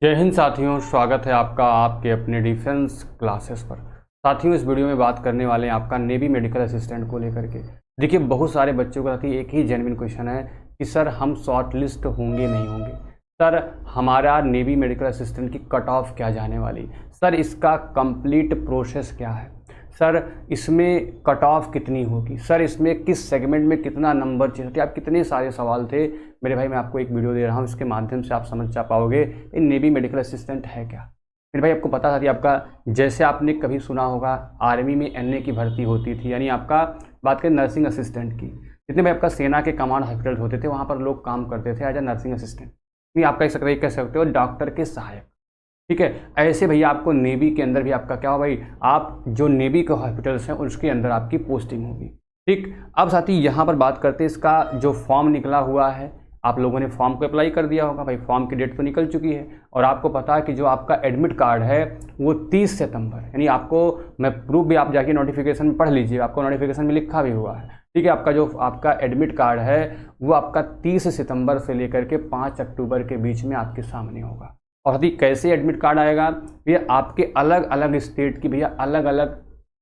जय हिंद साथियों, स्वागत है आपका आपके अपने डिफेंस क्लासेस पर। साथियों, इस वीडियो में बात करने वाले हैं आपका नेवी मेडिकल असिस्टेंट को लेकर के। देखिए, बहुत सारे बच्चों का साथी एक ही जेन्युइन क्वेश्चन है कि सर हम शॉर्ट लिस्ट होंगे नहीं होंगे, सर हमारा नेवी मेडिकल असिस्टेंट की कट ऑफ क्या जाने वाली, सर इसका कंप्लीट प्रोसेस क्या है, सर इसमें कट ऑफ कितनी होगी, सर इसमें किस सेगमेंट में कितना नंबर चाहिए। आप कितने सारे सवाल थे मेरे भाई। मैं आपको एक वीडियो दे रहा हूँ, इसके माध्यम से आप समझ जा पाओगे कि नेवी मेडिकल असिस्टेंट है क्या। मेरे भाई, आपको पता था कि आपका जैसे आपने कभी सुना होगा आर्मी में एनए की भर्ती होती थी, यानी आपका बात करें नर्सिंग असिस्टेंट की, जितने भाई आपका सेना के कमांड हॉस्पिटल होते थे वहाँ पर लोग काम करते थे एज ए नर्सिंग असिस्टेंट। नहीं, आपका एक कह सकते हो डॉक्टर के सहायक। ठीक है, ऐसे भैया आपको नेवी के अंदर भी आपका क्या हो भाई, आप जो नेवी के हॉस्पिटल्स हैं उसके अंदर आपकी पोस्टिंग होगी। ठीक, अब साथी यहाँ पर बात करते हैं इसका जो फॉर्म निकला हुआ है। आप लोगों ने फॉर्म को अप्लाई कर दिया होगा भाई, फॉर्म की डेट तो निकल चुकी है और आपको पता है कि जो आपका एडमिट कार्ड है वो 30 सितंबर, यानी आपको मैं प्रूफ भी आप जाके नोटिफिकेशन में पढ़ लीजिए, आपको नोटिफिकेशन में लिखा भी हुआ है। ठीक है, आपका जो आपका एडमिट कार्ड है वो आपका 30 सितंबर से लेकर के 5 अक्टूबर के बीच में आपके सामने होगा। और यदि कैसे एडमिट कार्ड आएगा भैया, आपके अलग अलग स्टेट की भैया अलग अलग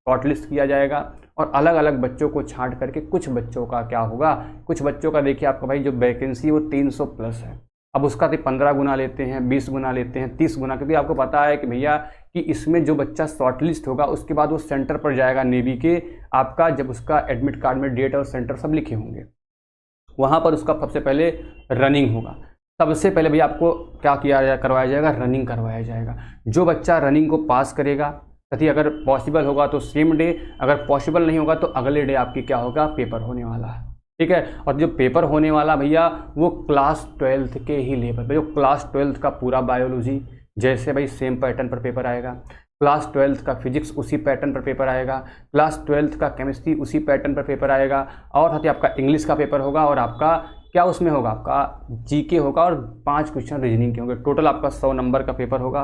शॉर्टलिस्ट किया जाएगा और अलग अलग बच्चों को छांट करके कुछ बच्चों का क्या होगा, कुछ बच्चों का देखिए आपका भाई जो वैकेंसी वो 300 प्लस है। अब उसका तो 15 गुना लेते हैं, 20 गुना लेते हैं, 30 गुना, क्योंकि आपको पता है कि भैया कि इसमें जो बच्चा शॉर्टलिस्ट होगा उसके बाद वो सेंटर पर जाएगा नेवी के। आपका जब उसका एडमिट कार्ड में डेट और सेंटर सब लिखे होंगे, वहाँ पर उसका सबसे पहले रनिंग होगा। सबसे पहले भैया आपको क्या करवाया जाएगा, रनिंग करवाया जाएगा। जो बच्चा रनिंग को पास करेगा, यदि अगर पॉसिबल होगा तो सेम डे, अगर पॉसिबल नहीं होगा तो अगले डे आपकी क्या होगा, पेपर होने वाला है। ठीक है, और जो पेपर होने वाला भैया वो क्लास 12th के ही लेवल पर, जो क्लास 12th का पूरा बायोलॉजी जैसे भाई सेम पैटर्न पर पेपर आएगा, क्लास 12th का फिजिक्स उसी पैटर्न पर पेपर आएगा, क्लास 12th का केमिस्ट्री उसी पैटर्न पर पेपर आएगा, और साथ ही आपका इंग्लिश का पेपर होगा और आपका क्या उसमें होगा, आपका जीके होगा और 5 क्वेश्चन रीजनिंग के होंगे। टोटल आपका 100 नंबर का पेपर होगा,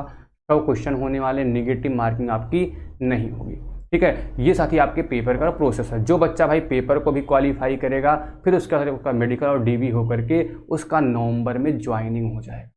100 क्वेश्चन होने वाले, नेगेटिव मार्किंग आपकी नहीं होगी। ठीक है, ये साथी आपके पेपर का प्रोसेस है। जो बच्चा भाई पेपर को भी क्वालिफाई करेगा फिर उसका मेडिकल और डीवी होकर के उसका नवंबर में ज्वाइनिंग हो जाएगा।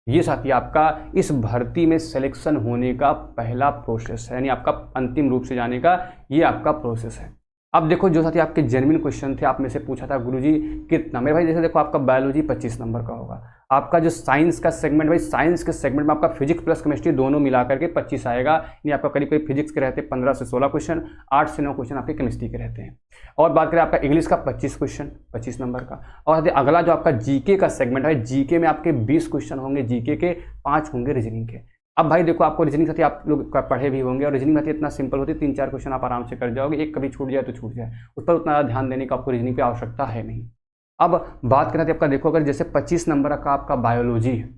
ये साथी आपका इस भर्ती में सिलेक्शन होने का पहला प्रोसेस है, यानी आपका अंतिम रूप से जाने का ये आपका प्रोसेस है। अब देखो, जो साथी आपके जेन्युइन क्वेश्चन थे, आप में से पूछा था गुरुजी कितना, मेरे भाई जैसे देखो आपका बायोलॉजी 25 नंबर का होगा, आपका जो साइंस का सेगमेंट, भाई साइंस के सेगमेंट में आपका फिजिक्स प्लस केमिस्ट्री दोनों मिलाकर के 25 आएगा, यानी आपका करीब करीब फिजिक्स के रहते हैं 15 से 16 क्वेश्चन, 8 से 9 क्वेश्चन आपके केमिस्ट्री के रहते हैं। और बात करें आपका इंग्लिश का 25 क्वेश्चन 25 नंबर का, और अगला जो आपका जीके का सेगमेंट है, जीके में आपके 20 क्वेश्चन होंगे जीके के, 5 होंगे रीजनिंग के। अब भाई देखो, आपको रीजनिंग साथी आप लोग पढ़े भी होंगे और रीजनिंग साथी इतना सिंपल होती है, 3-4 क्वेश्चन आप आराम से कर जाओगे, एक कभी छूट जाए तो छूट जाए, उस पर उतना ध्यान देने का आपको रीजनिंग पे आवश्यकता है नहीं। अब बात करें तो आपका देखो, अगर जैसे 25 नंबर का आपका बायोलॉजी है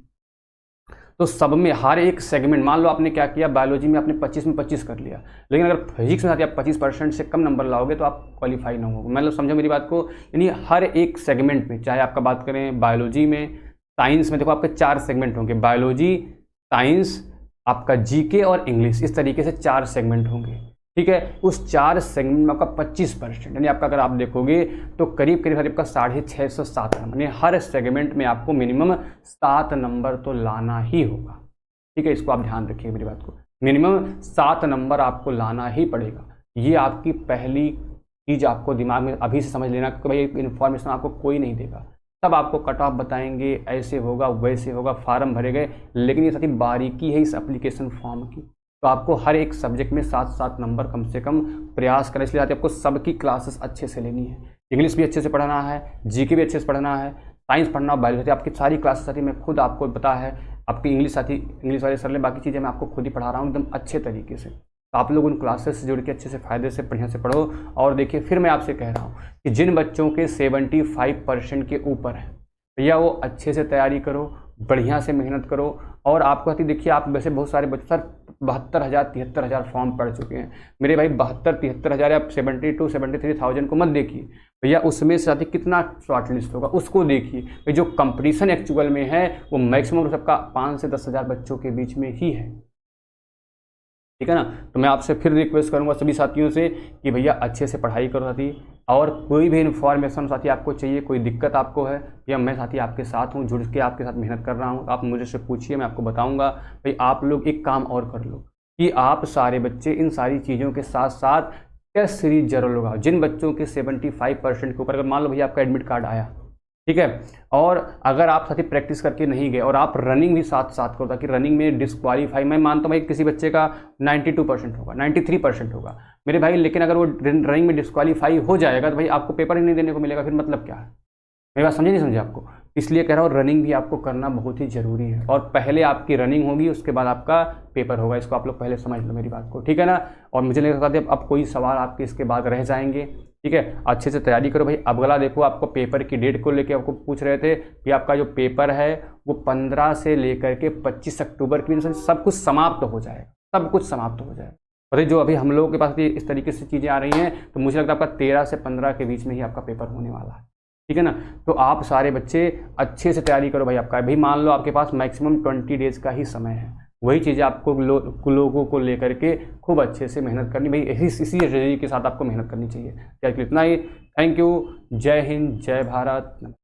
तो सब में हर एक सेगमेंट, मान लो आपने क्या किया, बायोलॉजी में आपने 25 में 25 कर लिया, लेकिन अगर फिजिक्स में आप 25% से कम नंबर लाओगे तो आप क्वालिफाई ना होगे। मतलब समझो मेरी बात को, यानी हर एक सेगमेंट में, चाहे आपका बात करें बायोलॉजी में, साइंस में, देखो आपके 4 सेगमेंट होंगे, बायोलॉजी, साइंस, आपका जीके और इंग्लिश, इस तरीके से 4 सेगमेंट होंगे। ठीक है, उस 4 सेगमेंट में आपका 25%, यानी आपका अगर आप देखोगे तो करीब करीब आपका 650-7 नंबर, यानी हर सेगमेंट में आपको मिनिमम 7 नंबर तो लाना ही होगा। ठीक है, इसको आप ध्यान रखिए मेरी बात को, मिनिमम 7 नंबर आपको लाना ही पड़ेगा। ये आपकी पहली चीज़ आपको दिमाग में अभी से समझ लेना कि भाई इन्फॉर्मेशन आपको कोई नहीं देगा, तब आपको कट ऑफ बताएंगे, ऐसे होगा वैसे होगा, फार्म भरे गए, लेकिन ये साथी बारीकी है इस एप्लीकेशन फॉर्म की। तो आपको हर एक सब्जेक्ट में 7-7 नंबर कम से कम प्रयास करें, इसलिए आपको सबकी क्लासेस अच्छे से लेनी है। इंग्लिश भी अच्छे से पढ़ना है, जीके भी अच्छे से पढ़ना है, साइंस पढ़ना, बायोलॉजी, आपकी सारी क्लासेस साथी मैं खुद आपको पता है, आपकी इंग्लिश साथी इंग्लिश वाले सर ले, बाकी चीज़ें मैं आपको खुद ही पढ़ा रहा हूँ एकदम अच्छे तरीके से। तो आप लोग उन क्लासेस से जुड़ के अच्छे से फ़ायदे से बढ़िया से पढ़ो। और देखिए, फिर मैं आपसे कह रहा हूँ कि जिन बच्चों के 75% के ऊपर है भैया, वो अच्छे से तैयारी करो, बढ़िया से मेहनत करो। और आपको साथी देखिए, आप वैसे बहुत सारे बच्चे, सर 72,000-73,000 फॉर्म पढ़ चुके हैं मेरे भाई, 72-73,000 या 72-73,000 को मत देखिए भैया, उसमें से साथी कितना शॉर्ट लिस्ट होगा उसको देखिए भाई। जो कंपटीशन एक्चुअल में है वो मैक्सिमम सबका 5 से 10,000 बच्चों के बीच में ही है। ठीक है ना। तो मैं आपसे फिर रिक्वेस्ट करूंगा सभी साथियों से कि भैया अच्छे से पढ़ाई करो साथी, और कोई भी इन्फॉर्मेशन साथी आपको चाहिए, कोई दिक्कत आपको है, या मैं साथी आपके साथ हूँ, जुड़ के आपके साथ मेहनत कर रहा हूँ, आप मुझे से पूछिए, मैं आपको बताऊँगा। भाई आप लोग एक काम और कर लो कि आप सारे बच्चे इन सारी चीज़ों के साथ साथ टेस्ट सीरीज जरूर लगाओ। जिन बच्चों के 75% के ऊपर, अगर मान लो भैया आपका एडमिट कार्ड आया, ठीक है, और अगर आप साथी प्रैक्टिस करके नहीं गए और आप रनिंग भी साथ साथ करो, ताकि रनिंग में डिस्क्वालीफाई, मैं मानता हूँ भाई किसी बच्चे का 92% होगा, 93% होगा मेरे भाई, लेकिन अगर वो रनिंग में डिस्क्वालीफाई हो जाएगा तो भाई आपको पेपर ही नहीं देने को मिलेगा, फिर मतलब क्या है। मेरी बात समझे नहीं समझे आपको, इसलिए कह रहा हूँ रनिंग भी आपको करना बहुत ही ज़रूरी है, और पहले आपकी रनिंग होगी उसके बाद आपका पेपर होगा, इसको आप लोग पहले समझ लो मेरी बात को, ठीक है ना। और मुझे नहीं लगता अब कोई सवाल आपके इसके बाद रह जाएंगे, ठीक है। अच्छे से तैयारी करो भाई। अब अगला देखो, आपको पेपर की डेट को लेकर आपको पूछ रहे थे कि आपका जो पेपर है वो 15 से लेकर के 25 अक्टूबर के बीच सब कुछ समाप्त हो जाएगा, सब कुछ समाप्त हो जाएगा। और जो अभी हम लोगों के पास इस तरीके से चीज़ें आ रही हैं, तो मुझे लगता है आपका 13 से 15 के बीच में ही आपका पेपर होने वाला है, ठीक है ना। तो आप सारे बच्चे अच्छे से तैयारी करो भाई। आपका भाई मान लो आपके पास मैक्सिमम 20 डेज का ही समय है, वही चीज़ें आपको लोगों को लेकर के खूब अच्छे से मेहनत करनी भाई, इसी स्ट्रेटजी के साथ आपको मेहनत करनी चाहिए। क्या इतना ही। Thank you. जय हिंद, जय भारत।